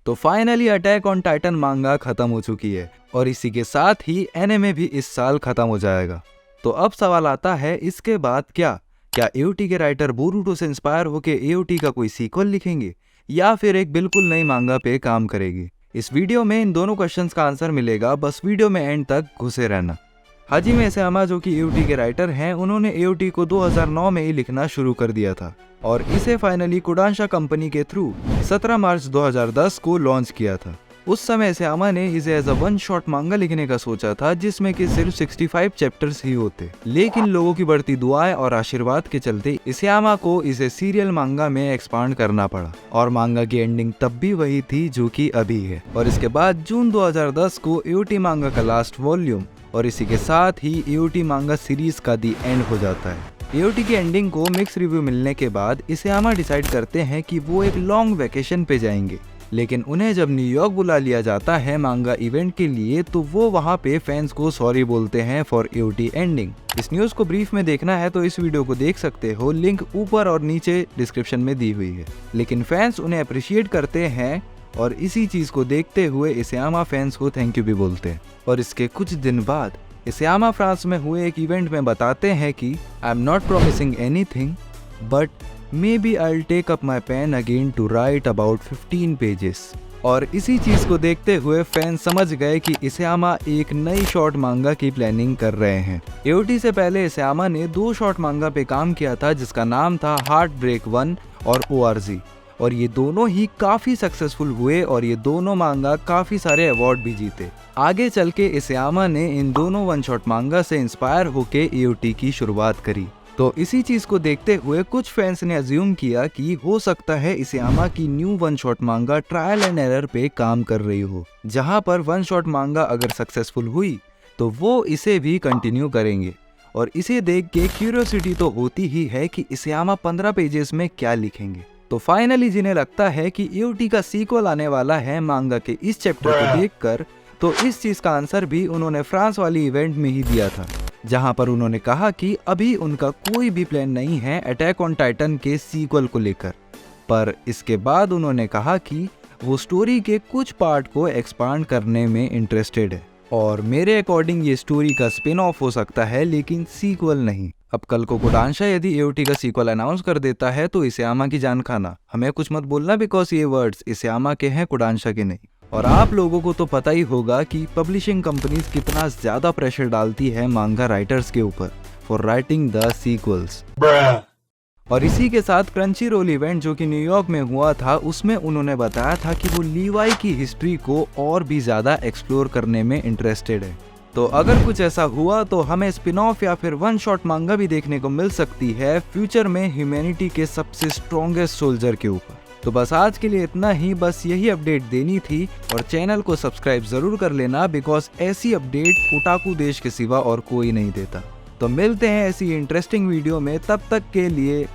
तो finally attack on Titan मांगा खत्म हो चुकी है और इसी के साथ ही एनिमे भी इस साल खत्म हो जाएगा। तो अब सवाल आता है इसके बाद क्या एओटी के राइटर बोरुटो से इंस्पायर होकर एओटी का कोई सीक्वल लिखेंगे या फिर एक बिल्कुल नई मांगा पे काम करेगी। इस वीडियो में इन दोनों क्वेश्चंस का आंसर मिलेगा, बस वीडियो में एंड तक घुसे रहना। हाजिमे इसेयामा जो कि एओटी के राइटर हैं, उन्होंने एओटी को 2009 में ही लिखना शुरू कर दिया था और इसे फाइनली कोडांशा कंपनी के थ्रू 17 मार्च 2010 को लॉन्च किया था। उस समय इसेयामा ने इसे एज अ वन शॉट मांगा लिखने का सोचा था जिसमें कि सिर्फ 65 चैप्टर्स ही होते, लेकिन लोगों की बढ़ती दुआएं और आशीर्वाद के चलते इसेयामा को इसे सीरियल मांगा में एक्सपांड करना पड़ा और मांगा की एंडिंग तब भी वही थी जो कि अभी है। और इसके बाद जून 2010 को एओटी मांगा का लास्ट वॉल्यूम और इसी के साथ ही एओटी मांगा सीरीज का दी एंड हो जाता है। एओटी की एंडिंग को मिक्स रिव्यू मिलने के बाद इसेयामा डिसाइड करते हैं कि वो एक लॉन्ग वेकेशन पे जाएंगे, लेकिन उन्हें जब न्यूयॉर्क बुला लिया जाता है मांगा इवेंट के लिए तो वो वहाँ पे फैंस को सॉरी बोलते हैं फॉर एओटी एंडिंग। इस न्यूज को ब्रीफ में देखना है तो इस वीडियो को देख सकते हो, लिंक ऊपर और नीचे डिस्क्रिप्शन में दी हुई है। लेकिन फैंस उन्हें अप्रिशिएट करते हैं और इसी चीज को देखते हुए इसेयामा फैंस को थैंक यू भी बोलते हैं। और इसके कुछ दिन बाद इसेयामा फ्रांस में हुए एक इवेंट में बताते हैं कि I am not promising anything but maybe I'll take up my pen again to write about 15 pages। और इसी चीज को देखते हुए फैंस समझ गए कि इसेयामा एक नई शॉर्ट मांगा की प्लानिंग कर रहे हैं। एओटी से पहले इसेयामा ने 2 शॉर्ट मांगा पे काम किया था जिसका नाम था हार्ट ब्रेक 1 और ORG, और ये दोनों ही काफी सक्सेसफुल हुए और ये दोनों मांगा काफी सारे अवार्ड भी जीते। आगे चल के इसेयामा ने इन दोनों वन शॉट मांगा से इंस्पायर होके एओटी की शुरुआत करी। तो इसी चीज को देखते हुए कुछ फैंस ने अज्यूम किया कि हो सकता है इसेयामा की न्यू वन शॉट मांगा ट्रायल एंड एरर पे काम कर रही हो, जहां पर वन शॉट मांगा अगर सक्सेसफुल हुई तो वो इसे भी कंटिन्यू करेंगे। और इसे देख के क्यूरियोसिटी तो होती ही है कि इसेयामा 15 पेजेस में क्या लिखेंगे। तो फाइनली जिन्हें लगता है कि एओटी का सीक्वल आने वाला है मांगा के इस चैप्टर को देखकर, तो इस चीज का आंसर भी उन्होंने फ्रांस वाली इवेंट में ही दिया था, जहां पर उन्होंने कहा कि अभी उनका कोई भी प्लान नहीं है अटैक ऑन टाइटन के सीक्वल को लेकर, पर इसके बाद उन्होंने कहा कि वो स्टोरी के कुछ पार्ट को एक्सपांड करने में इंटरेस्टेड है और मेरे अकॉर्डिंग ये स्टोरी का स्पिन ऑफ हो सकता है लेकिन सीक्वल नहीं। अब कल को कोडांशा यदि एओटी का सीक्वल अनाउंस कर देता है तो इसेयामा की जान खाना, हमें कुछ मत बोलना बिकॉज ये वर्ड्स इसेयामा के हैं, कोडांशा के नहीं। और आप लोगों को तो पता ही होगा कि पब्लिशिंग कंपनीज कितना ज्यादा प्रेशर डालती है मांगा राइटर्स के ऊपर फॉर राइटिंग द सीक्वल्स। और इसी के साथ क्रंची रोल इवेंट जो कि न्यूयॉर्क में हुआ था, उसमें उन्होंने बताया था कि वो लीवाई की हिस्ट्री को और भी ज्यादा एक्सप्लोर करने में इंटरेस्टेड है। तो अगर कुछ ऐसा हुआ तो हमें स्पिन ऑफ या फिर वन शॉट मांगा भी देखने को मिल सकती है फ्यूचर में ह्यूमैनिटी के सबसे स्ट्रॉन्गेस्ट सोल्जर के ऊपर। तो बस आज के लिए इतना ही, बस यही अपडेट देनी थी और चैनल को सब्सक्राइब जरूर कर लेना बिकॉज ऐसी अपडेट ओटाकू देश के सिवा और कोई नहीं देता। तो मिलते हैं ऐसी इंटरेस्टिंग वीडियो में, तब तक के लिए